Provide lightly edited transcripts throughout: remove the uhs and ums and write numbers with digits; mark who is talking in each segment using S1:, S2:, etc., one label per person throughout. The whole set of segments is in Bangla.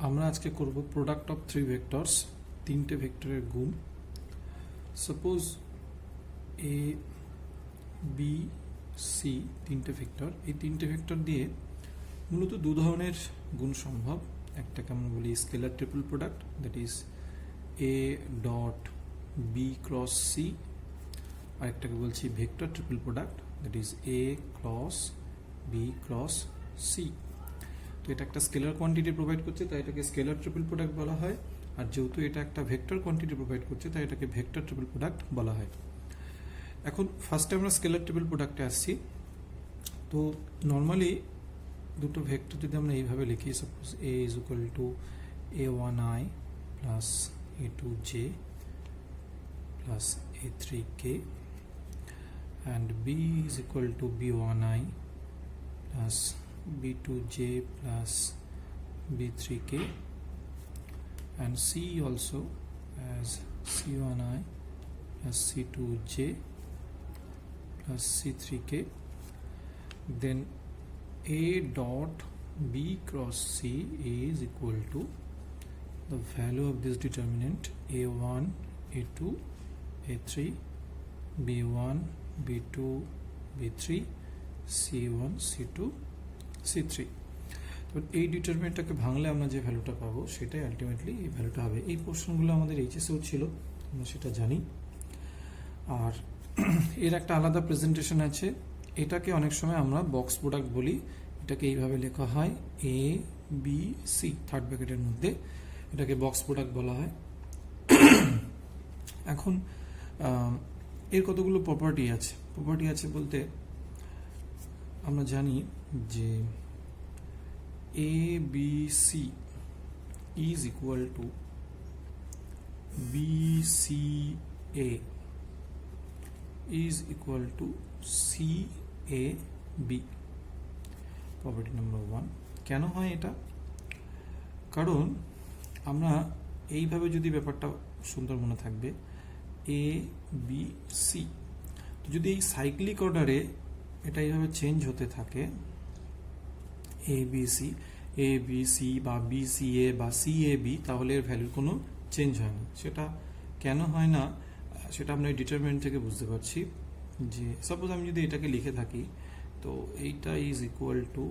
S1: আমরা আজকে করব প্রোডাক্ট অফ থ্রি ভেক্টরস, তিনটে ভেক্টরের গুণ। সাপোজ এ বি সি তিনটে ভেক্টর, এই তিনটে ভেক্টর দিয়ে মূলত দু ধরনের গুণ সম্ভব। একটাকে আমরা বলি scalar triple product, that is A dot B cross C, আর একটাকে বলছি vector triple product, that is A cross B cross C. তো এটা একটা স্কেলার কোয়ান্টিটি প্রোভাইড করছে, তাই এটাকে স্কেলার ট্রিপল প্রোডাক্ট বলা হয়। আর যেহেতু এটা একটা ভেক্টর কোয়ান্টিটি প্রোভাইড করছে, তাই এটাকে ভেক্টর ট্রিপল প্রোডাক্ট বলা হয়। এখন ফার্স্টে আমরা স্কেলার ট্রিপল প্রোডাক্টে আসছি। তো নর্মালি দুটো ভেক্টর যদি আমরা এইভাবে লিখি, suppose A is equal two a1i plus a2j plus a3k and b is equal to b1i plus b2j plus b3k and c also as c1i plus c2j plus c3k. Then a dot b cross c is equal to the value of this determinant a1 a2 a3 b1 b2 b3 c1 c2 c3. তো এই ডিটারমিনেন্টটাকে ভাঙলে আমরা যে ভ্যালুটা পাবো সেটাই আলটিমেটলি এই ভ্যালুটা হবে। এই পোর্শনগুলো আমাদের এইচএসেও ছিল, আমরা সেটা জানি। আর এর একটা আলাদা প্রেজেন্টেশন আছে। এটাকে অনেক সময় আমরা বক্স প্রোডাক্ট বলি। এটাকে এইভাবে লেখা হয় এ বি সি থার্ড ব্র্যাকেটের মধ্যে, এটাকে বক্স প্রোডাক্ট বলা হয়। এখন এর কতগুলো প্রপার্টি আছে বলতে আমরা জানি যে A B C is equal to B C A is equal to C A B, property number 1। কেন হয় এটা? কারণ আমরা এইভাবে যদি ব্যাপারটা সুন্দর মনে থাকবে, এ বি সি, তো যদি এই সাইক্লিক অর্ডারে এটা এইভাবে চেঞ্জ হতে থাকে, এ বি সি বা বি সি এ বা সি এ বি, তাহলে এর ভ্যালুর কোনো চেঞ্জ হয় না। সেটা কেন হয় না সেটা আমরা এই ডিটারমিনেন্ট থেকে বুঝতে পারছি। যে সাপোজ আমি যদি এটাকে লিখে থাকি, তো এইটা is equal two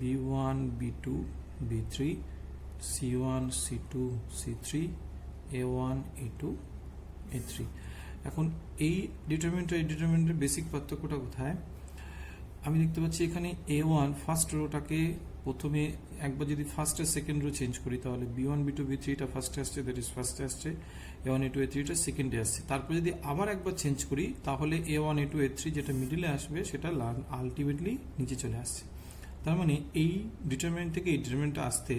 S1: b1 b2 b3 c1 c2 c3 a1 a2 a3। এখন এই ডিটারমিনেন্টের বেসিক পার্থক্যটা কোথায়? আমি দেখতে পাচ্ছি এখানে a1 ফার্স্ট রোটাকে প্রথমে একবার যদি ফার্স্ট আর সেকেন্ড রো চেঞ্জ করি, তাহলে b1 b2 b3 এটা ফার্স্টে আসছে, দ্যাট ইজ ফার্স্টে আসছে, a1 a2 a3 এটা সেকেন্ডে আসছে। তারপর যদি আবার একবার চেঞ্জ করি, তাহলে a1 a2 a3 যেটা মিডিলে আসবে সেটা আলটিমেটলি নিচে চলে আসছে। তার মানে এই ডিটারমিনেন্ট থেকে এই ডিটারমিনেন্টটা আসতে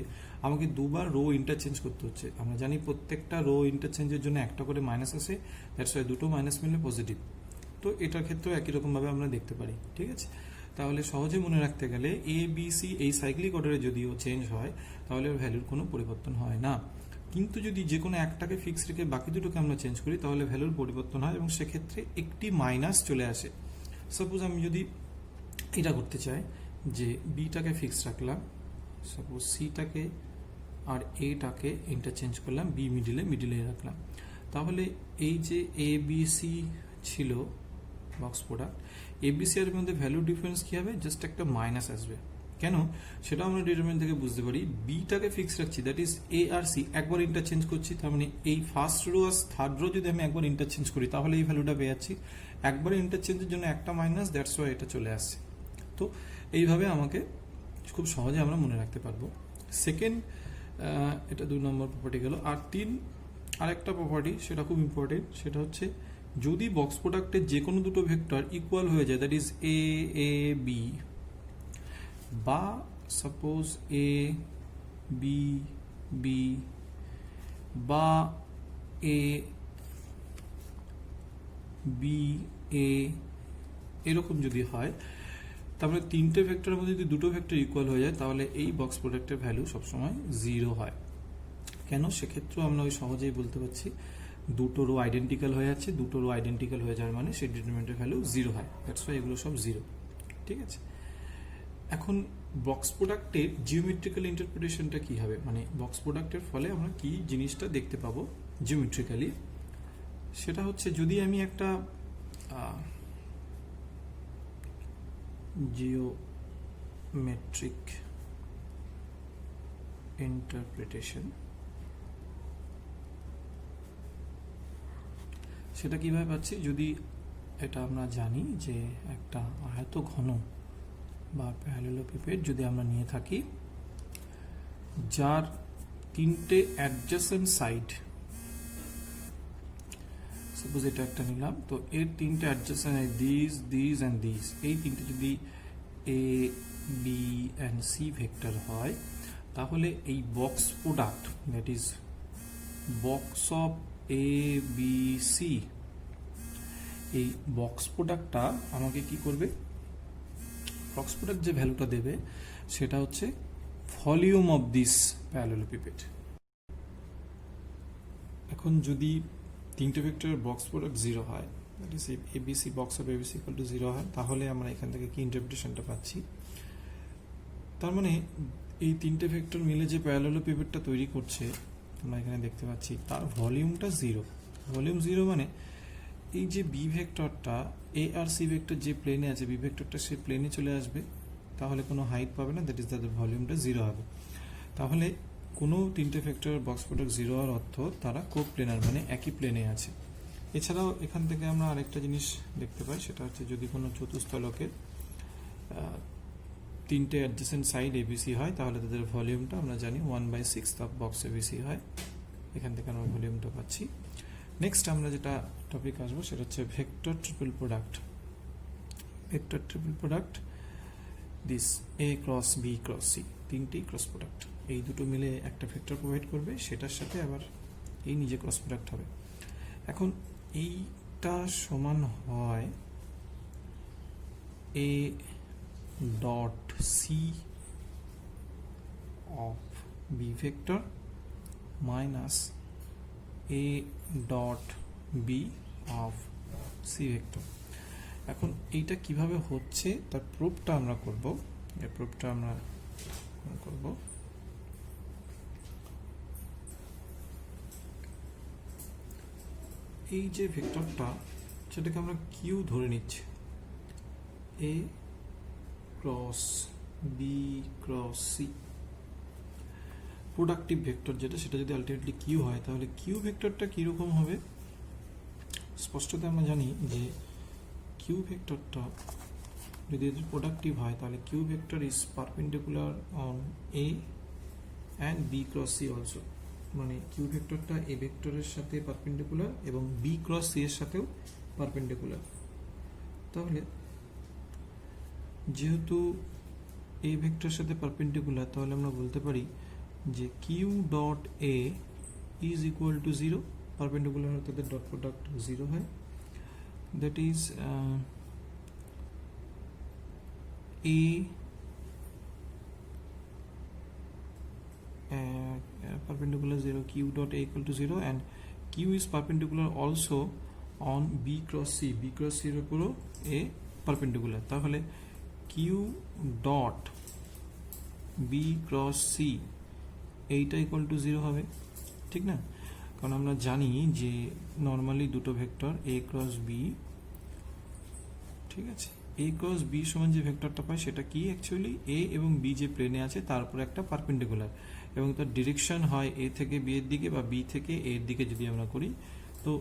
S1: আমাকে দুবার রো ইন্টারচেঞ্জ করতে হচ্ছে। আমরা জানি প্রত্যেকটা রো ইন্টারচেঞ্জের জন্য একটা করে মাইনাস আসে, দ্যাটস ওয়াই দুটো মাইনাস মিললে পজিটিভ। তো এটার ক্ষেত্রেও একই রকমভাবে আমরা দেখতে পারি, ঠিক আছে? তাহলে সহজে মনে রাখতে গেলে এ বি সি এই সাইক্লিক অর্ডারে যদিও চেঞ্জ হয়, তাহলে ভ্যালুর কোনো পরিবর্তন হয় না। কিন্তু যদি যে কোনো একটাকে ফিক্স রেখে বাকি দুটোকে আমরা চেঞ্জ করি, তাহলে ভ্যালুর পরিবর্তন হয় এবং সেক্ষেত্রে একটি মাইনাস চলে আসে। সাপোজ আমি যদি এটা করতে চাই যে বিটাকে ফিক্স রাখলাম, সাপোজ সিটাকে আর এটাকে ইন্টারচেঞ্জ করলাম, বি মিডিলে রাখলাম, তাহলে এই যে এ বি সি ছিল বক্স প্রোডাক্ট, এবিসি এর মধ্যে ভ্যালু ডিফারেন্স কি হবে? জাস্ট একটা মাইনাস আসবে। কেন সেটা আমরা ডিটারমিনেন্ট থেকে বুঝতে পারি। বিটাকে ফিক্স রাখছি, দ্যাট ইজ এ আর সি একবার ইন্টারচেঞ্জ করছি, তার মানে এই ফার্স্ট রো আর থার্ড রো যদি আমি একবার ইন্টারচেঞ্জ করি, তাহলে এই ভ্যালুটা পেয়ে যাচ্ছি। একবার ইন্টারচেঞ্জের জন্য একটা মাইনাস, দ্যাটস ওয়াই এটা চলে আসছে। তো এইভাবে আমাকে খুব সহজে আমরা মনে রাখতে পারবো। সেকেন্ড, এটা 2 নম্বর প্রপার্টি গেল। আর আরেকটা প্রপার্টি, সেটা খুব ইম্পর্টেন্ট, সেটা হচ্ছে যদি বক্স প্রোডাক্টের যে কোনো দুটো ভেক্টর ইকুয়াল হয়ে যায়, দ্যাট ইজ এ বি, বা সাপোজ এ বি বি বা এ বি এ, এরকম যদি হয়, তাহলে তিনটে ভেক্টরের মধ্যে যদি দুটো ভেক্টর ইকুয়াল হয়ে যায়, তাহলে এই বক্স প্রোডাক্টের ভ্যালু সবসময় 0 হয়। কেন? সেক্ষেত্রেও আমরা ওই সহজেই বলতে পারছি দুটো রো আইডেন্টিক্যাল হয়ে যাচ্ছে, দুটো রো আইডেন্টিক্যাল হয়ে যাওয়ার মানে সেই ডিটারমিনেন্টের ভ্যালু 0 হয়, দ্যাটস ওয়াই এগুলো সব 0, ঠিক আছে? এখন বক্স প্রোডাক্টের জিওমেট্রিক্যাল ইন্টারপ্রিটেশনটা কি হবে, মানে বক্স প্রোডাক্টের ফলে আমরা কি জিনিসটা দেখতে পাবো জিওমেট্রিক্যালি, সেটা হচ্ছে যদি আমি একটা জিওমেট্রিক ইন্টারপ্রিটেশন, সেটা কিভাবে পাচ্ছি, যদি এটা আমরা জানি যে একটা আয়তঘন বা প্যারালেলোপিপেড যদি আমরা নিয়ে থাকি যার তিনটে অ্যাডজেসেন্ট সাইড, সাপোজ এটা একটা নিলাম, তো এর তিনটে অ্যাডজেসেন্ট দিস অ্যান্ড দিস, এই তিনটে যদি A B and C vector হয়, তাহলে এই box product, that is box of A B C, এই বক্স প্রোডাক্টটা আমাকে কি করবে, বক্স প্রোডাক্ট যে ভ্যালুটা দেবে সেটা হচ্ছে ভলিউম অফ দিস প্যারালেলোপিপেড। এখন যদি তিনটে ভেক্টরের বক্স প্রোডাক্ট 0 হয়, that is ABC box of ABC equal to 0 হয়, তাহলে আমরা এখান থেকে কি ইন্টারপ্রিটেশনটা পাচ্ছি, তার মানে এই তিনটে ভেক্টর মিলে যে প্যারালেলোপিপেডটা তৈরি করছে আমরা এখানে দেখতে পাচ্ছি তার ভলিউমটা 0। ভলিউম 0 মানে এই যে বি ভেক্টরটা এ আর সি ভেক্টর যে প্লেনে আছে, বি ভেক্টরটা সেই প্লেনে চলে আসবে, তাহলে কোনো হাইট পাবে না, দ্যাট ইজ তাদের ভলিউমটা 0 হবে। তাহলে কোনো তিনটে ভেক্টরের বক্স প্রোডাক্ট 0 হওয়ার অর্থ তারা কোপ্লেনার, মানে একই প্লেনে আছে। এছাড়াও এখান থেকে আমরা আরেকটা জিনিস দেখতে পাই, সেটা হচ্ছে যদি কোনো চতুস্থলকের তিনটে অ্যাডজেসেন্ট সাইড এবিসি হয়, তাহলে তাদের ভলিউমটা আমরা জানি 1/6 অফ বক্স এবিসি হয়। এখান থেকে আমরা ভলিউমটা পাচ্ছি। নেক্সট আমরা যেটা টপিক আসবো সেটা হচ্ছে vector triple product. Vector triple product, this A cross B cross C, তিনটেই ক্রস প্রোডাক্ট, এই দুটো মিলে একটা ভেক্টর প্রোভাইড করবে, সেটার সাথে আবার এই নিজে ক্রস প্রোডাক্ট হবে। এখন এইটা সমান হয় A dot C of B vector minus A dot B of C vector. এখন এইটা কিভাবে হচ্ছে তার প্রুফটা আমরা করব। এই প্রুফটা আমরা করব এই যে ভেক্টরটা সেটাকে আমরা কিউ ধরে নিচ্ছি, A cross B cross C productive vector যেটা, সেটা যদি আলটিমেটলি কিউ হয়, তাহলে কিউ ভেক্টরটা কীরকম হবে, স্পষ্টত আমরা জানি যে কিউ ভেক্টরটা যদি এদের প্রোডাক্টিভ হয়, তাহলে Q vector is perpendicular on A and B cross C also, মানে কিউ ভেক্টরটা এ ভেক্টরের সাথে পারপেন্ডিকুলার এবং বি ক্রস সি এর সাথেও পারপেন্ডিকুলার। তাহলে যেহেতু এ ভেক্টরের সাথে পারপেন্ডিকুলার, তাহলে আমরা বলতে পারি যে Q dot A is equal to 0, perpendicular হলে তাদের ডট প্রোডাক্ট 0 হয়, that is A perpendicular 0, q dot a equal to 0, and q is perpendicular also on b cross c, b cross c এর উপরও a perpendicular, তাহলে q dot b cross c এইটা ইকুয়াল টু 0 হবে, ঠিক না? কারণ আমরা জানি যে নর্মালি দুটো ভেক্টর a ক্রস b, ঠিক আছে, a ক্রস b সমান যে ভেক্টরটা পাই সেটা কি, অ্যাকচুয়ালি a এবং b যে প্লেনে আছে তার উপর একটা পারপেন্ডিকুলার, এবং তার ডিরেকশন হয় a থেকে b এর দিকে বা b থেকে a এর দিকে যদি আমরা করি। তো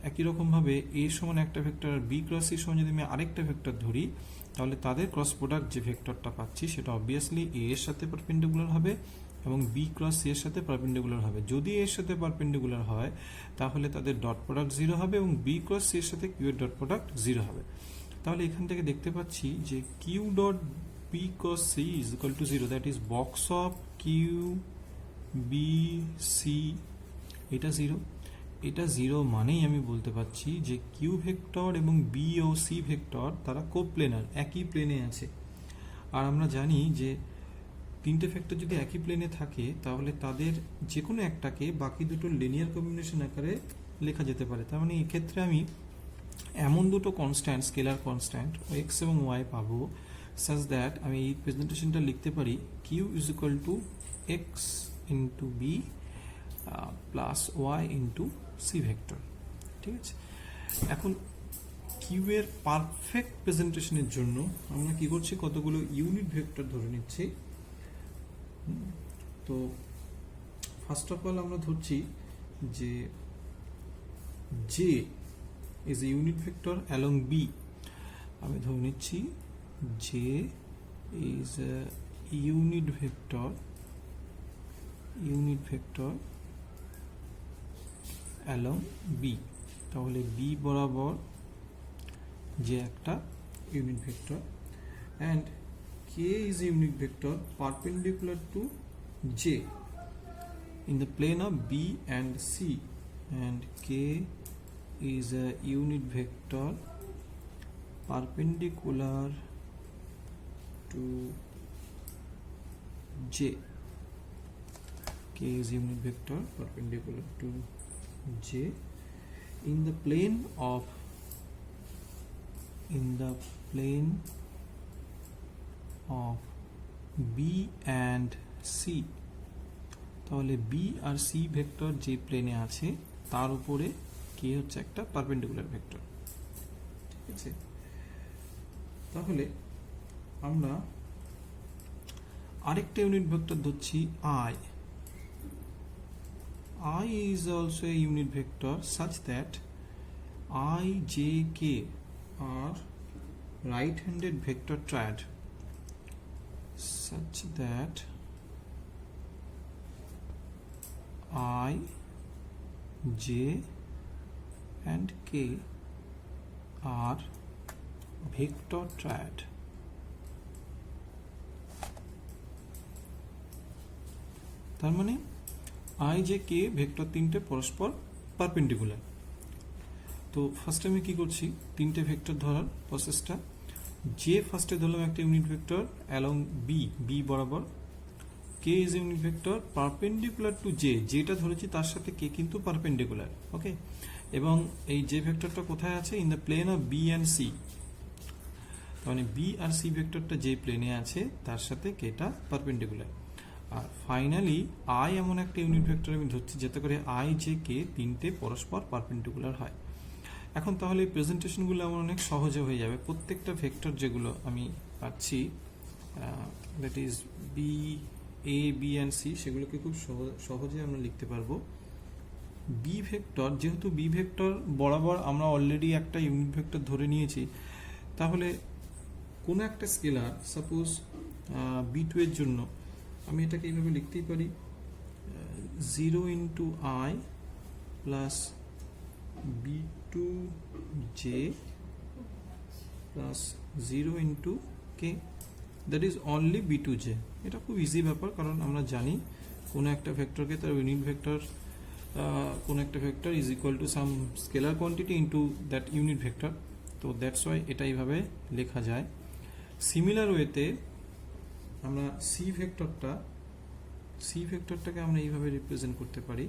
S1: একই রকমভাবে a সমান একটা ভেক্টর আর b ক্রস c সমান যদি আমি আরেকটা ভেক্টর ধরি, তাহলে তাদের ক্রস প্রোডাক্ট যে ভেক্টরটা পাচ্ছি সেটা অবভিয়াসলি a এর সাথে পারপেন্ডিকুলার হবে এবং b ক্রস c এর সাথে পারপেন্ডিকুলার হবে। যদি a এর সাথে পারপেন্ডিকুলার হয় তাহলে তাদের ডট প্রোডাক্ট 0 হবে এবং b ক্রস c এর সাথে q এর ডট প্রোডাক্ট 0 হবে। তাহলে এখান থেকে দেখতে পাচ্ছি যে q dot b cos c is equal to 0, that is box of q b c, এটা 0, এটা 0 মানেই আমি বলতে পারছি যে q ভেক্টর এবং b ও c ভেক্টর তারা কোপ্লেনার, একই প্লেনে আছে। আর আমরা জানি যে তিনটে ভেক্টর যদি একই প্লেনে থাকে তাহলে তাদের যে কোনো একটাকে বাকি দুটো লিনিয়ার কম্বিনেশন আকারে লেখা যেতে পারে। তার মানে এক্ষেত্রে আমি এমন দুটো কনস্ট্যান্ট, স্কেলার কনস্ট্যান্ট x এবং y পাবো সাচ দ্যাট আমি এই প্রেজেন্টেশনটা লিখতে পারি Q is equal to X into B plus Y into C vector. ঠিক আছে, এখন কিউ এর পারফেক্ট প্রেজেন্টেশনের জন্য আমরা কি করছি, কতগুলো ইউনিট ভেক্টর ধরে নিচ্ছি। তো ফার্স্ট অফ অল আমরা ধরছি যে J is a unit vector along B. আমি ধরে নিচ্ছি J is a unit vector along B. তাহলে বি বরাবর যে একটা unit vector, and K is unit vector perpendicular to J in the plane of B and C, and K is a unit vector perpendicular to J. K is unit vector perpendicular to J in the plane of B and C. তাহলে বি আর সি ভেক্টর যে প্লেনে আছে তার উপরে কে হচ্ছে একটা পারপেন্ডিকুলার ভেক্টর। ঠিক আছে, তাহলে আমরা আরেকটা ইউনিট ভেক্টর ধরছি I. I is also a unit vector such that I J K are right handed vector triad such that I, J and K are vector triad. তার মানে I, J, K ভেক্টর তিনটে পরস্পর পারপেন্ডিকুলার। তো ফার্স্ট আমি কি করছি, তিনটে ভেক্টর ধরার প্রসেসটা। জে ফার্স্টে ধরলাম একটা ইউনিট ভেক্টর অ্যালং বি বরাবর। K is unit vector perpendicular to J, যেটা ধরেছি তার সাথে কে কিন্তু পারপেন্ডিকুলার। ওকে, এবং এই জে ভেক্টরটা কোথায় আছে, in the plane of B and C. মানে বি আর সি ভেক্টরটা যে প্লেনে আছে তার সাথে কেটা পারপেন্ডিকুলার। আর ফাইনালি আই এমন একটা ইউনিট ভেক্টর আমি ধরছি যাতে করে আই জে কে তিনটে পরস্পর পারপেন্ডিকুলার হয়। এখন তাহলে এই প্রেজেন্টেশনগুলো আমার অনেক সহজে হয়ে যাবে। প্রত্যেকটা ভেক্টর যেগুলো আমি পাচ্ছি that is B, A, B and C, সেগুলোকে খুব সহজে আমরা লিখতে পারবো। বি ভেক্টর, যেহেতু বি ভেক্টর বরাবর আমরা অলরেডি একটা ইউনিট ভেক্টর ধরে নিয়েছি, তাহলে কোনো একটা স্কেলার সাপোজ B2 এর জন্য আমি এটাকে এইভাবে লিখতেই পারি 0 into I plus B2J plus 0 into k, that is only B2J। এটা খুব ইজি ব্যাপার, কারণ আমরা জানি কোনো একটা ভেক্টরকে তার ইউনিট ভেক্টর, কোনো একটা vector is equal to some scalar quantity into that unit vector. তো দ্যাটস ওয়াই এটা এইভাবে লেখা যায়। সিমিলার ওয়েতে আমরা সি ভেক্টরটাকে আমরা এইভাবে রিপ্রেজেন্ট করতে পারি,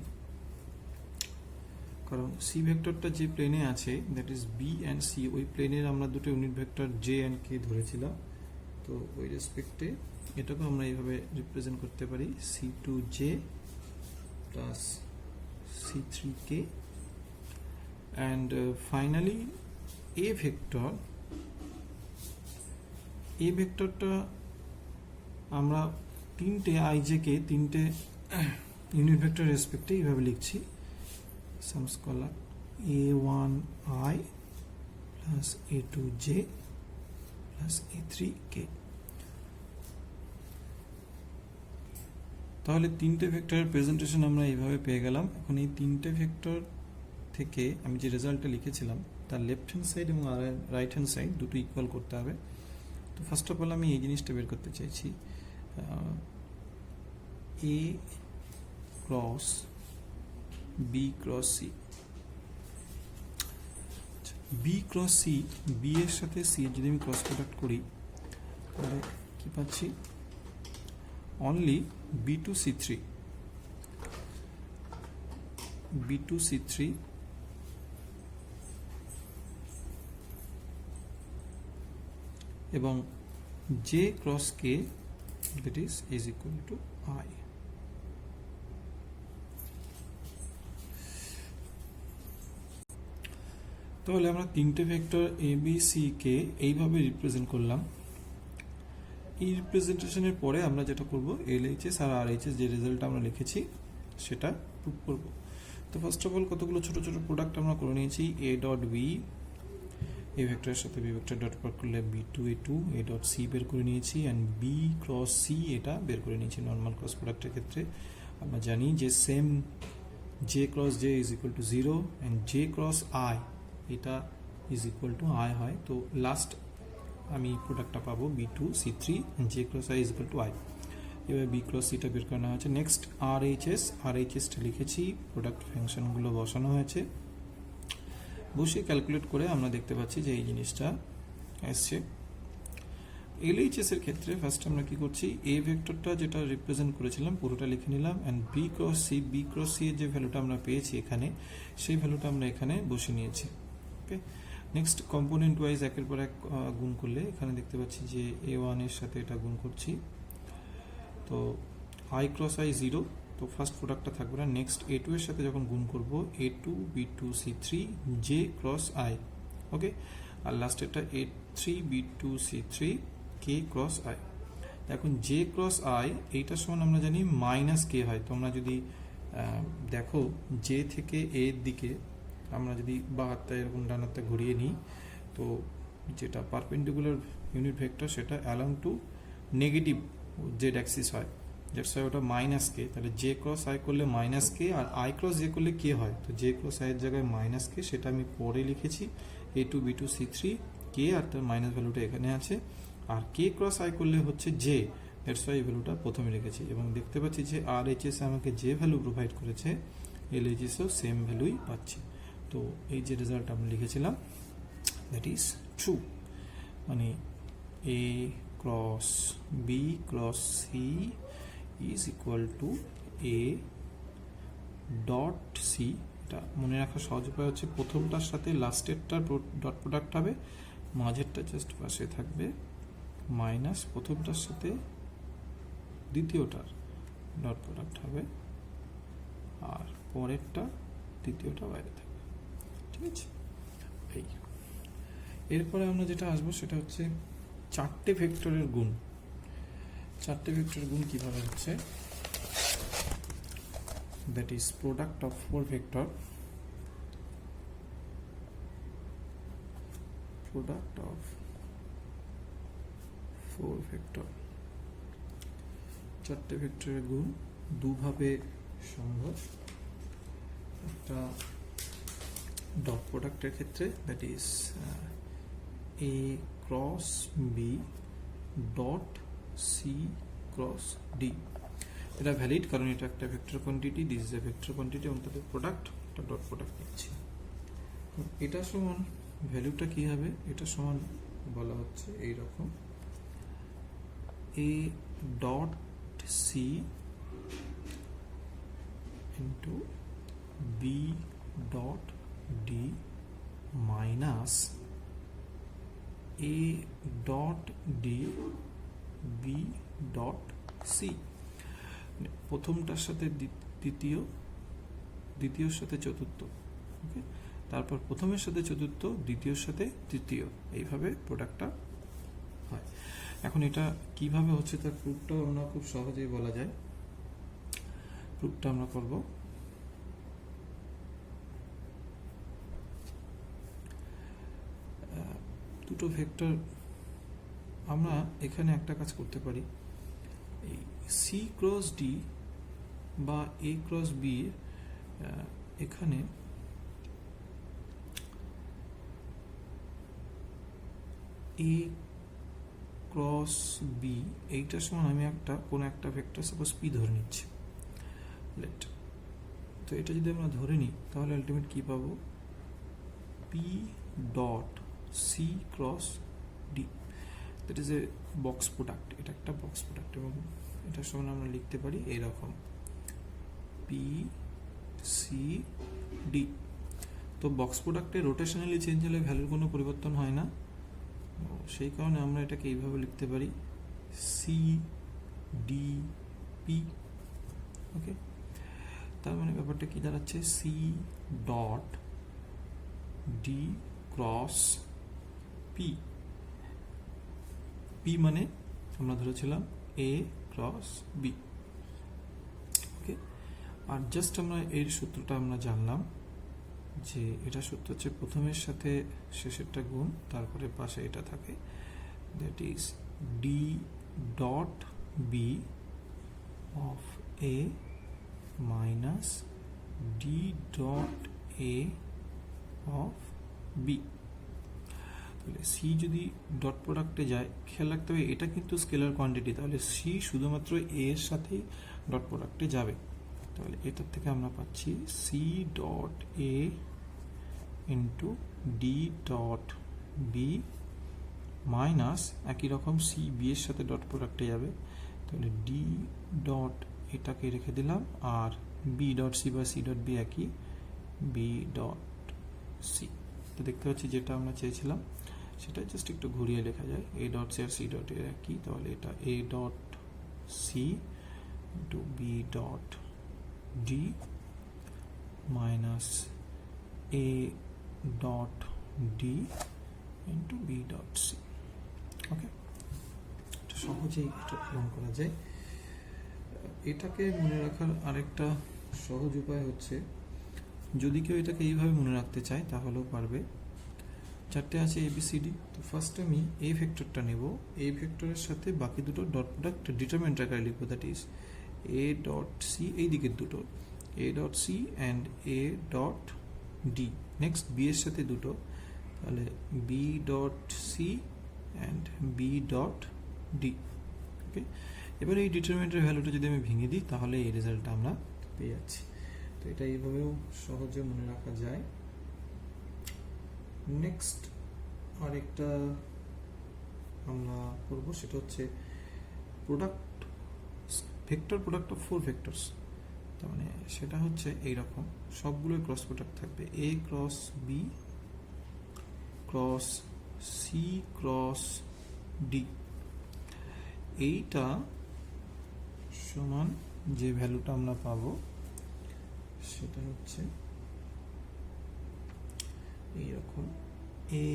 S1: কারণ সি ভেক্টরটা যে প্লেনে আছে that is B and C, ওই প্লেনের আমরা দুটো unit vector J and K ধরেছিলাম। তো ওই রেসপেক্টে এটাকে আমরা এইভাবে রিপ্রেজেন্ট করতে পারি C2J plus C3K। And finally A ভেক্টরটা আমরা তিনটে আইজেকে তিনটে ইউনিট ভেক্টর রেসপেক্টে এইভাবে লিখছি, সাম scholar A1I plus A2J plus A3K। তাহলে তিনটে ভেক্টরের প্রেজেন্টেশন আমরা এইভাবে পেয়ে গেলাম। এখন এই তিনটে ভেক্টর থেকে আমি যে রেজাল্টটা লিখেছিলাম তার লেফট হ্যান্ড সাইড এবং রাইট হ্যান্ড সাইড দুটো ইকুয়াল করতে হবে। তো ফার্স্ট অফ অল আমি এই জিনিসটা বের করতে চাইছি, A cross B cross C। B cross C, B এর সাথে সি যদি আমি ক্রস প্রোডাক্ট করি তাহলে কি পাচ্ছি, অনলি B2C3 এবং j cross k that is equal to I. তাহলে আমরা তিনটে ভেক্টর এ বি সি কে এইভাবে রিপ্রেজেন্ট করলাম। এই রিপ্রেজেন্টেশনের পরে আমরা যেটা করব এলএইচএস আর আরএইচএস যে রেজাল্ট আমরা লিখেছি সেটা প্রুভ করব। তো ফার্স্ট অফ অল কতগুলো ছোট ছোট প্রোডাক্ট আমরা করে নিয়েছি। এ ডট বি এই ভেক্টরের সাথে বি ভেক্টর ডট প্রোডাক্ট করলে B two A dot C বের করে নিয়েছি অ্যান্ড বি ক্রস সি এটা বের করে নিয়েছি। নর্মাল ক্রস প্রোডাক্টের ক্ষেত্রে আমরা জানি যে same J cross J is equal to 0 and J cross I এটা ইজ ইকুয়াল টু আই হয়। তো লাস্ট আমি প্রোডাক্টটা পাবো B two C three J cross I is equal to I. এবার বি ক্রস সিটা বের করানো হয়েছে। নেক্সট আরএইচএসটা লিখেছি, প্রোডাক্ট ফাংশনগুলো বসানো হয়েছে, বসে ক্যালকুলেট করে আমরা দেখতে পাচ্ছি যে এই জিনিসটা আসছে। এলএইচএস এর ক্ষেত্রে ফার্স্ট আমরা কি করছি, এ ভেক্টরটা যেটা রিপ্রেজেন্ট করেছিলাম পুরোটা লিখে নিলাম অ্যান্ড বি ক্রস সি এর যে ভ্যালুটা আমরা পেয়েছি এখানে সেই ভ্যালুটা আমরা এখানে বসে নিয়েছি। ওকে, নেক্সট কম্পোনেন্ট ওয়াইজ একের পর এক গুণ করলে এখানে দেখতে পাচ্ছি যে এ ওয়ান এর সাথে এটা গুণ করছি। তো আই ক্রস আই 0, তো ফার্স্ট প্রোডাক্টটা থাকবে না। নেক্সট এ টু এর সাথে যখন গুণ করব A two B two C three J cross I. Okay, আর লাস্ট এটা A three B two C three K cross I. এখন জে ক্রস আই এইটার সমান আমরা জানি মাইনাস কে হয়। তোমরা যদি দেখো জে থেকে এর দিকে আমরা যদি বা হাতটা এরকম ডান হাতটা ঘুরিয়ে নিই, তো যেটা পারপেন্ডিকুলার ইউনিট ভেক্টর সেটা along to negative Z axis হয়, দ্যাটস ওয়াই ওটা মাইনাস কে। তাহলে জে ক্রস আই করলে মাইনাস কে, আর আই ক্রস জে করলে কে হয়। তো জে ক্রস আই এর জায়গায় মাইনাস কে সেটা আমি পরে লিখেছি, A two B two C three K, আর তার মাইনাস ভ্যালুটা এখানে আছে। আর কে ক্রস আই করলে হচ্ছে জে, দ্যাটস ওয়াই এই ভ্যালুটা প্রথমে রেখেছি। এবং দেখতে পাচ্ছি যে আর এইচএস আমাকে যে ভ্যালু প্রোভাইড করেছে এলএইচএসও সেম ভ্যালুই পাচ্ছি। তো এই যে রেজাল্ট আমরা লিখেছিলাম দ্যাট ইজ ট্রু, মানে A cross B cross C is equal to A dot C. এটা মনে রাখা সহজ উপায় হচ্ছে প্রথমটার সাথে লাস্টেরটার ডট প্রোডাক্ট হবে, মাঝেরটা জাস্ট পাশে থাকবে, মাইনাস প্রথমটার সাথে দ্বিতীয়টার ডট প্রোডাক্ট হবে, আর পরেরটা দ্বিতীয়টা বাইরে থাকবে। ঠিক আছে, এই এরপরে আমরা যেটা আসবো সেটা হচ্ছে চারটে ভেক্টরের গুণ। চারটে ভেক্টরের গুণ কিভাবে হচ্ছে, that is product of four vector, product of four vector. চারটে ভেক্টরের গুণ দুভাবে সম্ভব। একটা ডট প্রোডাক্টের ক্ষেত্রে that is A cross B dot C cross D. এটা ভ্যালিড কারণ এটা একটা vector quantity, this is a vector quantity এবং তাদের প্রোডাক্ট একটা ডট প্রোডাক্ট নিচ্ছি। এটা সমান ভ্যালুটা কি হবে, এটা সমান বলা হচ্ছে এইরকম, A dot C into B dot D minus A dot D B dot C. প্রথমটার সাথে দ্বিতীয়, দ্বিতীয়র সাথে চতুর্থ, ওকে, তারপর প্রথমের সাথে চতুর্থ, দ্বিতীয়র সাথে তৃতীয়, এইভাবে প্রোডাক্টটা হয়। এখন এটা কিভাবে হচ্ছে তার প্রুফটাও আমরা খুব সহজেই বলা যায়। প্রুফটা আমরা করব, দুটো ভেক্টর আমরা এখানে একটা কাজ করতে পারি, এই সি ক্রস ডি বা এ ক্রস বি এখানে এ ক্রস বি এইটার সমান আমি একটা কোনো একটা ভেক্টর সাপোজ পি ধরে নিচ্ছি, লেট। তো এটা যদি আমরা ধরে নিই তাহলে আলটিমেট কি পাবো, P dot C cross D, that is a box product. এটা একটা বক্স প্রোডাক্ট এবং এটার সমান আমরা লিখতে পারি এরকম পি সি ডি। তো বক্স প্রোডাক্টে রোটেশনালি চেঞ্জ হলে ভ্যালুর কোনো পরিবর্তন হয় না, সেই কারণে আমরা এটাকে এইভাবে লিখতে পারি সি ডি পি। ওকে, তার মানে ব্যাপারটা কি দাঁড়াচ্ছে, C dot D cross P. P মানে আমরা ধরেছিলাম এ ক্রস বি। ওকে, আর জাস্ট আমরা এর সূত্রটা আমরা জানলাম যে এটা সূত্র হচ্ছে প্রথমের সাথে শেষেরটা গুণ, তারপরে পাশে এটা থাকে, that is D dot B of A minus D dot A of B. তাহলে সি যদি ডট প্রোডাক্টে যায়, খেয়াল রাখতে হবে এটা কিন্তু স্কেলার কোয়ান্টিটি, তাহলে সি শুধুমাত্র এ এর সাথেই ডট প্রোডাক্টে যাবে। তাহলে এটার থেকে আমরা পাচ্ছি C dot A into D dot B minus একই রকম সি বি এর সাথে ডট প্রোডাক্টে যাবে, তাহলে ডি ডট এটাকে রেখে দিলাম, আর বি ডট সি বা সি ডট বি একই, বি ডট সি। তো দেখতে পাচ্ছি যেটা আমরা চেয়েছিলাম সেটা জাস্ট একটু ঘুরিয়ে লেখা যায়, এ ডট সি আর সি ডট এর একই, তাহলে এটা A dot C into B dot D minus A dot D into B dot C. Okay, সহজেই এটা পূরণ করা যায়। এটাকে মনে রাখার আরেকটা সহজ উপায় হচ্ছে, যদি কেউ এটাকে এইভাবে মনে রাখতে চায় তাহলেও পারবে। চারটে আছে এবিসিডি, তো ফার্স্ট আমি এ ভেক্টরটা নেব, এ ভেক্টরের সাথে বাকি দুটো ডট প্রোডাক্ট ডিটারমিনেন্ট আকারে লিখবো, that is A dot C, এই দিকের দুটো A dot C and A dot D. Next B এর সাথে দুটো, তাহলে B dot C and B dot D. Okay, এবার এই ডিটারমিনেন্টের ভ্যালুটা যদি আমি ভেঙে দিই তাহলে এই রেজাল্টটা আমরা পেয়ে যাচ্ছি। তো এটা এইভাবেও সহজে মনে রাখা যায়। নেক্সট আরেকটা আমরা করব, সেটা হচ্ছে product, vector product of four vectors. তার মানে সেটা হচ্ছে এইরকম, সবগুলোই ক্রস প্রোডাক্ট থাকবে, A cross B cross C cross D. এইটা সমান যে ভ্যালুটা আমরা পাবো সেটা হচ্ছে এইরকম, A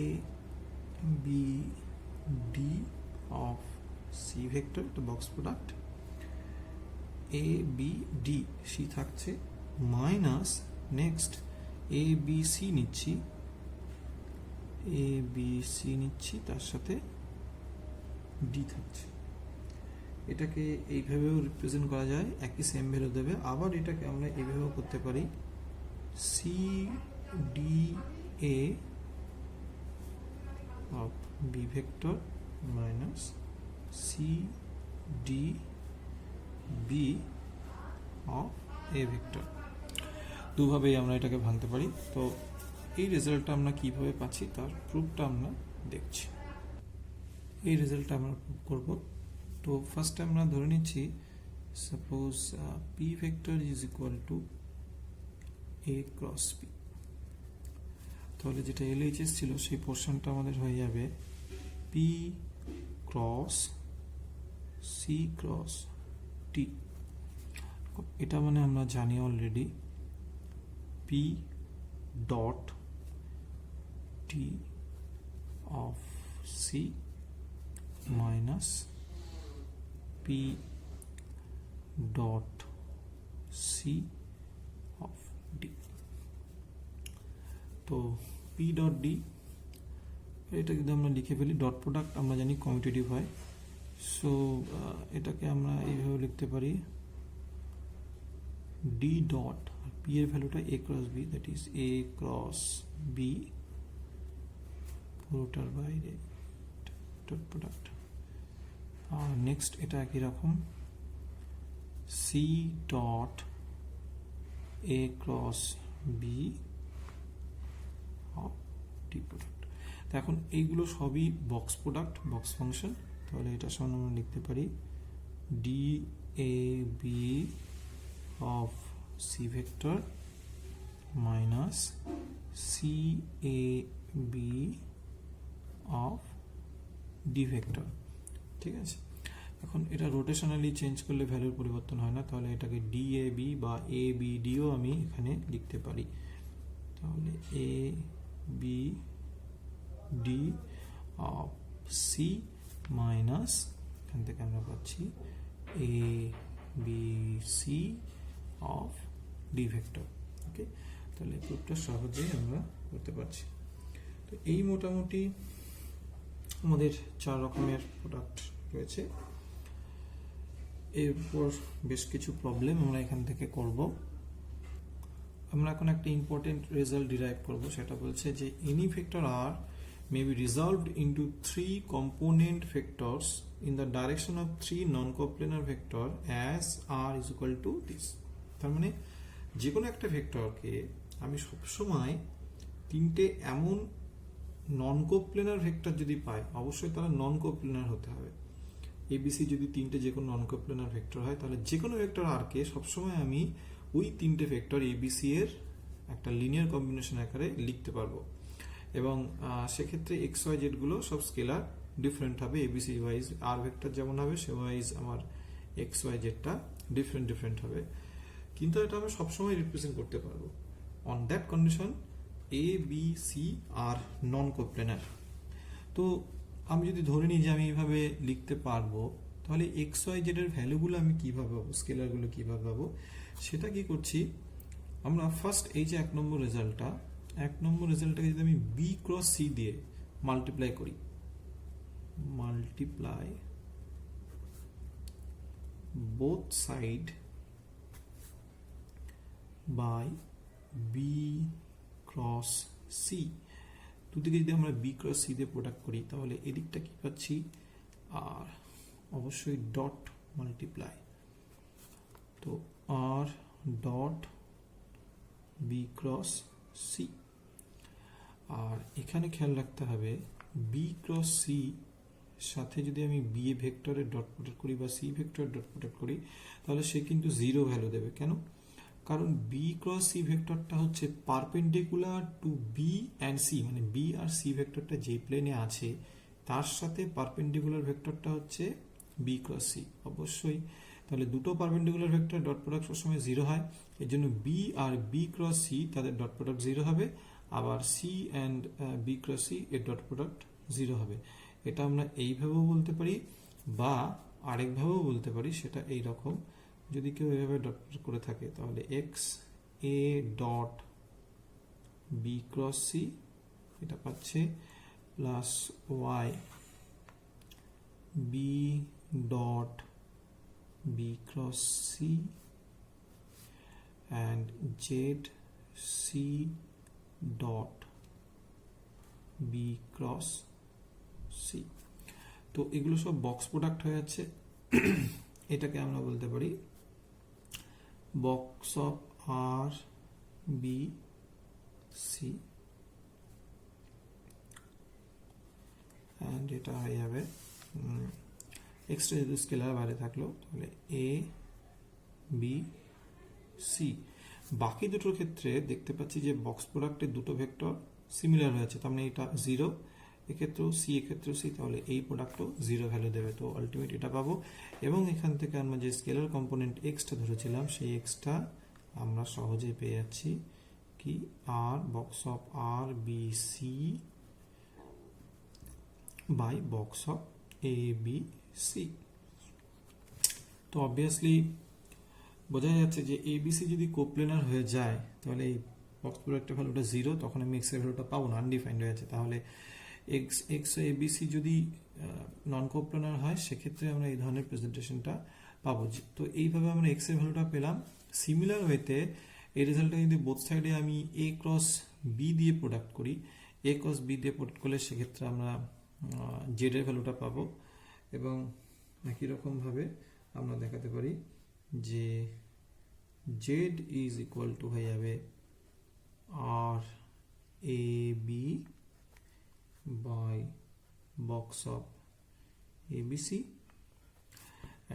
S1: B D of C vector, তো box product A B D, C থাকছে minus next A B C নিচ্ছি, এ বি সি নিচ্ছি, তার সাথে ডি থাকছে। এটাকে এইভাবেও রিপ্রেজেন্ট করা যায়, একই সেম ভ্যালু দেবে। আবার এটাকে আমরা এইভাবেও করতে পারি, C D A of B vector minus C D B of A vector. দুভাবেই আমরা এটাকে ভাঙতে পারি। তো এই রেজাল্টটা আমরা কিভাবে পাচ্ছি তার প্রুফটা আমরা দেখছি। এই রেজাল্টটা আমরা প্রুফ করব। তো ফার্স্ট আমরা ধরে নিচ্ছি, suppose P vector is equal to A cross P. তাহলে যেটা এলএইচএস ছিল সেই পোর্শনটা আমাদের হয়ে যাবে P cross C cross T. এটা মানে আমরা জানি already P dot T of C minus P dot C of D. তো পি ডট ডি এটা যদি আমরা লিখে ফেলি, ডট প্রোডাক্ট আমরা জানি কমিউটেটিভ হয়, সো এটাকে আমরা এইভাবে লিখতে পারি, ডি ডট পি এর ভ্যালুটা A cross B, that is A cross B, পুরোটার বাইরে ডট প্রোডাক্ট। আর নেক্সট এটা একই রকম, C dot A cross B of D product. তো এখন এইগুলো সবই বক্স প্রোডাক্ট, বক্স ফাংশন। তাহলে এটা সমান আমরা লিখতে পারি D A B of C vector minus C A B of D vector, ঠিক আছে। এখন এটা রোটেশনালি চেঞ্জ করলে ভ্যালুর পরিবর্তন হয় না, তাহলে এটাকে ডি এ বি বা এ বি ডিও আমি এখানে লিখতে পারি। তাহলে A B D of C minus এখান থেকে আমরা পাচ্ছি A B C of D vector. Okay, তাহলে প্রুফটা সহজেই আমরা করতে পারছি। তো এই মোটামুটি আমাদের 4 রকমের প্রোডাক্ট রয়েছে। এরপর বেশ কিছু প্রবলেম আমরা এখান থেকে করব। আমরা এখন একটা ইম্পর্টেন্ট রেজাল্ট ডিরাইভ করব, সেটা বলছে যে any vector R may be resolved into 3 component vectors in the direction of 3 non-coplanar vector as r is equal to this। তার মানে যে কোনো একটা ভেক্টরকে আমি সবসময় 3টে এমন নন কোপ্লেনার ভেক্টর যদি পাই, অবশ্যই তারা নন কোপ্লেনার হতে হবে। এবিসি যদি 3টে যে কোনো নন কোপ্লেনার ভেক্টর হয়, তাহলে যে কোনো ভেক্টর আর কে সবসময় আমি ওই 3টে ভেক্টর এবিসি এর একটা লিনিয়ার কম্বিনেশন আকারে লিখতে পারবো। এবং সেক্ষেত্রে এক্স ওয়াই জেড গুলো সব স্কেলার ডিফারেন্ট হবে, এবিসি ওয়াইজ আর ভেক্টর যেমন হবে সে ওয়াইজ আমার এক্স ওয়াই জেডটা ডিফারেন্ট হবে, কিন্তু এটা আমি সবসময় রিপ্রেজেন্ট করতে পারবো। On that condition A B C are non coplanar. তো আমি যদি ধরে নিই যে আমি এইভাবে লিখতে পারবো, তাহলে এক্স ওয়াই জেড এর ভ্যালুগুলো আমি কিভাবে পাবো, স্কেলারগুলো কিভাবে পাবো, সেটা কি করছি আমরা ফার্স্ট। এই যে 1 নম্বর রেজাল্টটাকে যদি আমি বি ক্রস সি দিয়ে মাল্টিপ্লাই করি, multiply both side by B cross C, দুদিকে যদি আমরা বি ক্রস সি দিয়ে প্রোডাক্ট করি, তাহলে এদিকটা কি পাচ্ছি, আর অবশ্যই ডট মাল্টিপ্লাই, তো R dot B cross C. আর এখানে খেয়াল রাখতে হবে বি ক্রস সি সাথে যদি আমি বি এ ভেক্টরের ডট প্রোডাক্ট করি বা সি ভেক্টরের ডট প্রোডাক্ট করি, তাহলে সে কিন্তু 0 ভ্যালু দেবে। কেন? কারণ বি ক্রস সি ভেক্টরটা হচ্ছে perpendicular to B and C, মানে বি আর সি ভেক্টরটা যে প্লেনে আছে তার সাথে পারপেন্ডিকুলার ভেক্টরটা হচ্ছে বি ক্রস সি অবশ্যই। তাহলে দুটো পারপেন্ডিকুলার ভেক্টর ডট প্রোডাক্ট সবসময় 0 হয়, এর জন্য বি আর বি ক্রস সি তাদের ডট প্রোডাক্ট 0 হবে, আবার C and B cross C এর ডট প্রোডাক্ট 0 হবে। এটা আমরা এইভাবেও বলতে পারি বা আরেকভাবেও বলতে পারি, সেটা এই রকম। যদি কেউ এইভাবে ডট প্রোডাক্ট করে থাকে, তাহলে X A dot B cross C এটা পাচ্ছে plus Y B dot B cross C and z c dot b cross c। তো এগুলো সব বক্স প্রোডাক্ট হয়ে যাচ্ছে। এটাকে আমরা বলতে পারি box of R B C, and এটা হয়ে যাবে এক্সট্রা যদি স্কেলার বাইরে থাকলো, তাহলে এ বি সি। বাকি দুটোর ক্ষেত্রে দেখতে পাচ্ছি যে বক্স প্রোডাক্টের দুটো ভেক্টর সিমিলার হয়েছে, তার মানে এটা 0, এক্ষেত্রেও সি এক্ষেত্রেও সি, তাহলে এই প্রোডাক্টও 0 ভ্যালু দেবে। তো আলটিমেট এটা পাবো, এবং এখান থেকে আমরা যে স্কেলার কম্পোনেন্ট এক্সটা ধরেছিলাম সেই এক্সটা আমরা সহজে পেয়ে যাচ্ছি কি, R box of R B C by box of A B C. তো অবভিয়াসলি বোঝা যাচ্ছে যে এবিসি যদি কোপ্লেনার হয়ে যায়, তাহলে এই বক্স প্রোডাক্টের ভ্যালুটা 0, তখন আমি এক্স এর ভ্যালুটা পাবো না, আনডিফাইন্ড হয়ে আছে। তাহলে এক্স এবিসি যদি নন কোপ্লেনার হয়, সেক্ষেত্রে আমরা এই ধরনের প্রেজেন্টেশনটা পাবো। তো এইভাবে আমরা এক্স এর ভ্যালুটা পেলাম। সিমিলার ওয়েতে এই রেজাল্টটা যদি বোথ সাইডে আমি এ ক্রস বি দিয়ে প্রোডাক্ট করি, এ ক্রস বি দিয়ে প্রোডাক্ট করলে সেক্ষেত্রে আমরা জেড এর ভ্যালুটা পাবো, এবং একই রকমভাবে আমরা দেখাতে পারি যে z is equal to হয়ে যাবে R A B by box of A B C,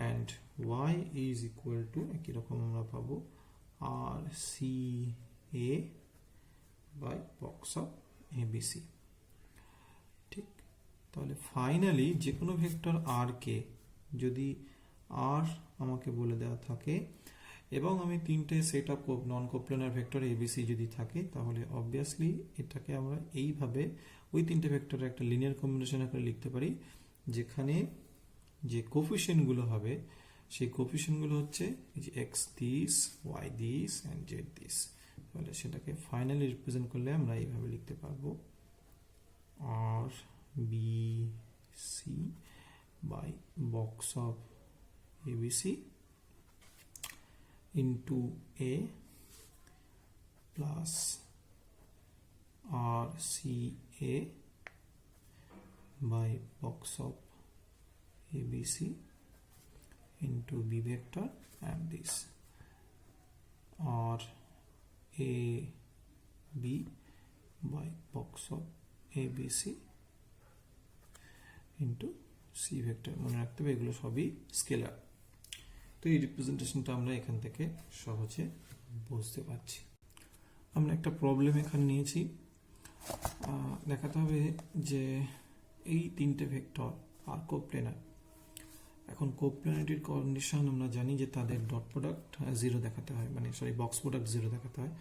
S1: and y is equal to একই রকম আমরা পাবো R C A by box of A B C. ঠিক, তাহলে ফাইনালি যে কোনো ভেক্টর আর কে যদি আর আমাকে বলে দেওয়া থাকে এবং আমি তিনটে set of non coplanar vector A B C যদি থাকে, তাহলে অবভিয়াসলি এটাকে আমরা এইভাবে ওই তিনটে ভেক্টরের একটা লিনিয়ার কম্বিনেশন করে লিখতে পারি, যেখানে যে কোফিশিয়েন্টগুলো হবে সেই কোফিশিয়েন্টগুলো হচ্ছে এই যে X this, Y this and Z this. তাহলে সেটাকে ফাইনালি রিপ্রেজেন্ট করলে আমরা এইভাবে লিখতে পারবো R B C by box of A B C into A plus RCA by box of ABC into B vector and this RAB by box of ABC into C vector। মনে রাখতে হবে এগুলো সবই স্কেলার। তো এই রিপ্রেজেন্টেশনটা আমরা এখান থেকে সহজে বুঝতে পারছি। আমরা একটা প্রবলেম এখানে নিয়েছি, দেখাতে হবে যে এই তিনটে ভেক্টর আর কোপ্লেনার। এখন কোপ্লেনারিটির কন্ডিশন আমরা জানি যে তাদের ডট প্রোডাক্ট জিরো দেখাতে হয়, মানে সরি বক্স প্রোডাক্ট জিরো দেখাতে হয়।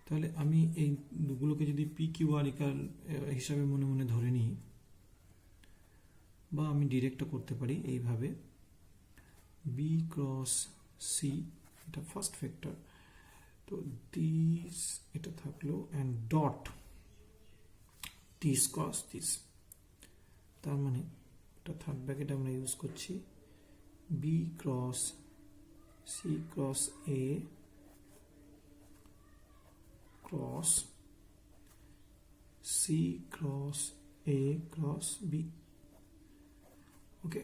S1: তাহলে আমি এই দুগুলোকে যদি পি কিউ আর ইকাল হিসাবে মনে মনে ধরে নিই, বা আমি ডিরেক্টও করতে পারি এইভাবে, B ক্রস C এটা ফার্স্ট ভেক্টর, তো দিস এটা থাকলো and dot this cross this, তার মানে এটা থার্ড ব্র্যাকেট আমরা ইউজ করছি B cross C cross A cross C cross A cross B। ওকে,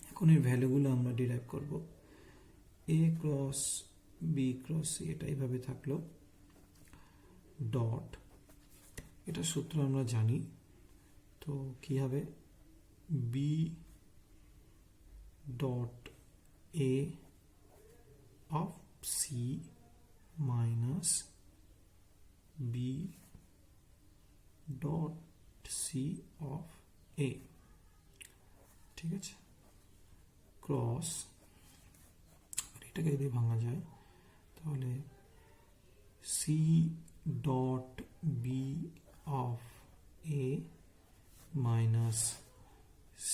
S1: এখন এর ভ্যালুগুলো আমরা ডিরাইভ করব। A cross B cross C এটা এইভাবে থাকলো, ডট এটা সূত্র আমরা জানি, তো কি হবে B dot A of C minus B dot C of A, ঠিক আছে, ক্রস এটাকে যদি ভাঙা যায় তাহলে C dot B of A minus C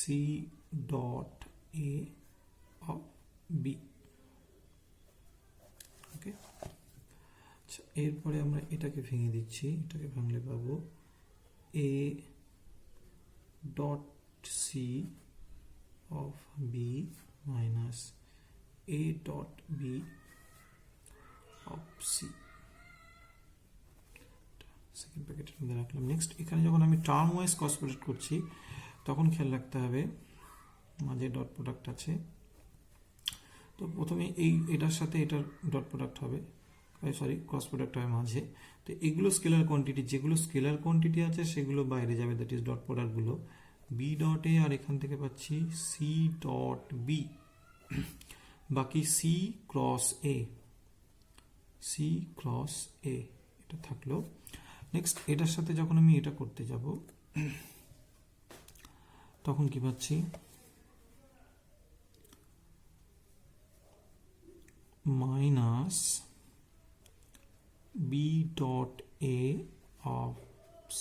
S1: dot A of B। ওকে, আচ্ছা, এরপরে আমরা এটাকে ভেঙে দিচ্ছি, এটাকে ভাঙলে পাবো A dot C of B minus A dot B of C। Second প্যাকেটের মধ্যে রাখলাম। নেক্সট এখানে যখন আমি টার্ম ওয়াইজ ক্রস প্রোডাক্ট করছি তখন খেয়াল রাখতে হবে মাঝে ডট প্রোডাক্ট আছে, তো প্রথমে এটার সাথে এটার ডট প্রোডাক্ট হবে, সরি ক্রস প্রোডাক্ট হবে মাঝে। তো এগুলো স্কেলার কোয়ান্টিটি, যেগুলো স্কেলার কোয়ান্টিটি আছে সেগুলো বাইরে যাবে, দ্যাট ইজ ডট প্রোডাক্টগুলো বি ডট এ, আর এখান থেকে পাচ্ছি সি ডট বি, বাকি সি ক্রস এ, সি ক্রস এ এটা থাকলো। নেক্সট এটার সাথে যখন আমি এটা করতে যাব তখন কি পাচ্ছি minus B dot A of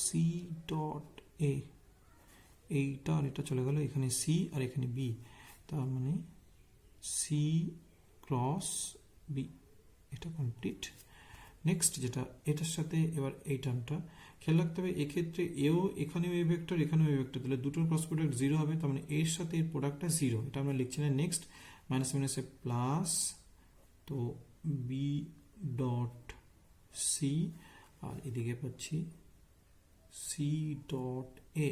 S1: C dot A, এইটা আর এটা চলে গেল, এখানে সি আর এখানে বি, তার মানে সি ক্রস বি, এটা কমপ্লিট। নেক্সট যেটা এটার সাথে এবার এই টার্মটা খেয়াল রাখতে হবে, এক্ষেত্রে এও এখানেও এ ভেক্টর এখানেও এ ভেক্টর, তাহলে দুটোর ক্রস প্রোডাক্ট জিরো হবে, তার মানে এর সাথে এর প্রোডাক্টটা জিরো, এটা আমরা লিখছি না। নেক্সট মাইনাস মাইনাসে প্লাস, তো বি ডট সি আর এদিকে পাচ্ছি সি ডট এ,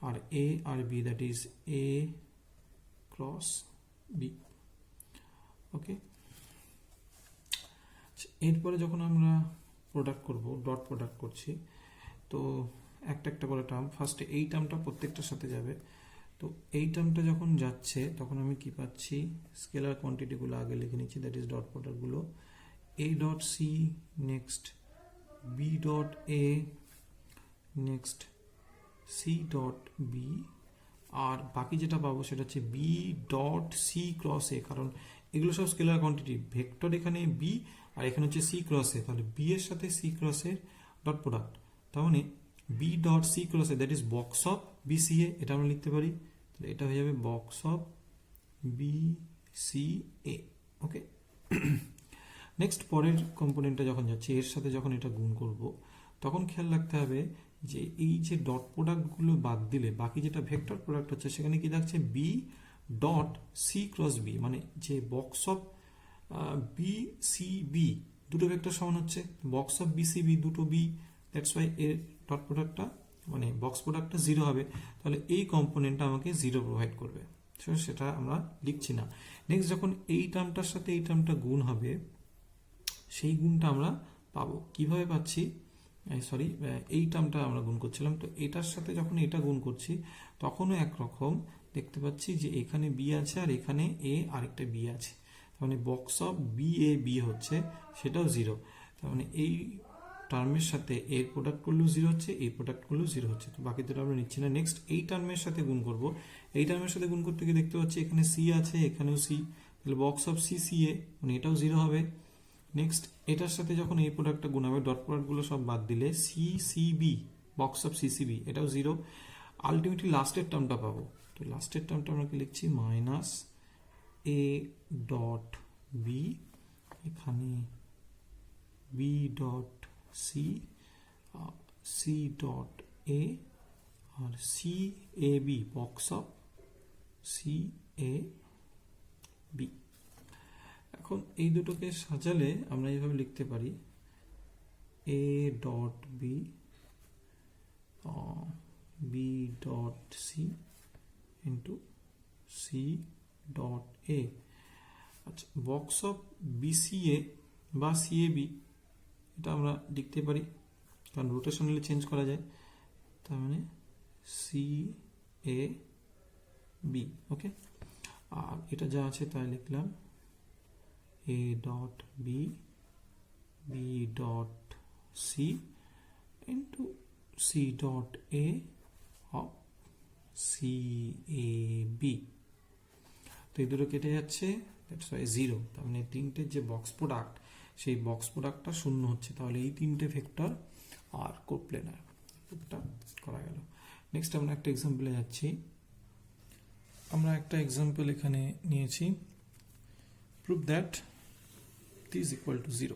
S1: আর এ আর B that is A cross B. Okay, এরপরে যখন আমরা প্রোডাক্ট করব, ডট প্রোডাক্ট করছি, তো একটা একটা করে টার্ম, ফার্স্টে এই টার্মটা প্রত্যেকটার সাথে যাবে, তো এই টার্মটা যখন যাচ্ছে তখন আমি কি পাচ্ছি, স্কেলার কোয়ান্টিটিগুলো আগে লিখে নিচ্ছি, দ্যাট ইজ ডট প্রোডাক্টগুলো A dot C, next B dot A next C dot B, আর বাকি যেটা পাবো সেটা হচ্ছে B dot C cross A, কারণ এগুলো সব স্কেলার কোয়ান্টিটি, ভেক্টর এখানে বি আর এখানে হচ্ছে সি ক্রস এ, তাহলে বি এর সাথে সি ক্রস এর ডট প্রোডাক্ট, তার মানে B dot C cross A that is box of B C A, এটা আমরা লিখতে পারি, তাহলে এটা হয়ে যাবে box of B C A. Okay, next পরের কম্পোনেন্টটা যখন যাচ্ছে এর সাথে যখন এটা গুণ করব তখন খেয়াল রাখতে হবে যে এই যে ডট প্রোডাক্টগুলো বাদ দিলে বাকি যেটা ভেক্টর প্রোডাক্ট হচ্ছে সেখানে কি থাকছে B dot C cross B, মানে যে box of B C B দুটো ভেক্টর সমান হচ্ছে box of B C B দুটো বি, দ্যাটস ওয়াই এর ডট প্রোডাক্টটা মানে বক্স প্রোডাক্টটা জিরো হবে, তাহলে এই কম্পোনেন্টটা আমাকে জিরো প্রোভাইড করবে, সেটা আমরা লিখছি না। নেক্সট যখন এই টার্মটার সাথে এই টার্মটা গুণ হবে সেই গুণটা আমরা পাবো, কিভাবে পাচ্ছি, সরি এই টার্মটা আমরা গুণ করছিলাম, তো এটার সাথে যখন এটা গুণ করছি তখনও একরকম দেখতে পাচ্ছি যে এখানে বি আছে আর এখানে এ আরেকটা বি আছে, তার মানে box of B A B হচ্ছে সেটাও জিরো, তার মানে এই টার্মের সাথে এর প্রোডাক্টগুলো জিরো হচ্ছে, এই প্রোডাক্টগুলো জিরো হচ্ছে, তো বাকি দুটো আমরা নিচ্ছি না। নেক্সট এই টার্মের সাথে গুণ করব, এই টার্মের সাথে গুণ করতে গিয়ে দেখতে পাচ্ছি এখানে সি আছে এখানেও সি, তাহলে বক্স অফ সি সি এ মানে এটাও জিরো হবে। নেক্সট এটার সাথে যখন এই প্রোডাক্টটা গুণ হবে ডট প্রোডাক্টগুলো সব বাদ দিলে C C B box of C C B এটাও জিরো, আলটিমেটলি লাস্টের টার্মটা পাবো, তো লাস্টের টার্মটা আমরা কি লিখছি মাইনাস এ ডট বি, এখানে B dot C, C dot A আর C A B box of C A B. এখন এই দুটোকে সাজালে আমরা এইভাবে লিখতে পারি A dot B B dot C into C dot A. আচ্ছা, বক্স অফ বিসিএ বা সিএবি এটা আমরা লিখতে পারি কারণ রোটেশনালি চেঞ্জ করা যায়, তার মানে সি এ বি। ওকে, আর এটা যা আছে তাই লিখলাম A dot B B dot C into C dot A of C A B. তো এই দুটো কেটে যাচ্ছে, দ্যাটস ওয়াই জিরো, তার মানে তিনটে যে বক্স প্রোডাক্ট সেই বক্স প্রোডাক্টটা শূন্য হচ্ছে, তাহলে এই তিনটে ভেক্টর আর কোপ্লেনার, এটা করা গেল। নেক্সট আমরা একটা এক্সাম্পলে যাচ্ছি, আমরা একটা এক্সাম্পল এখানে নিয়েছি, prove that t is equal to 0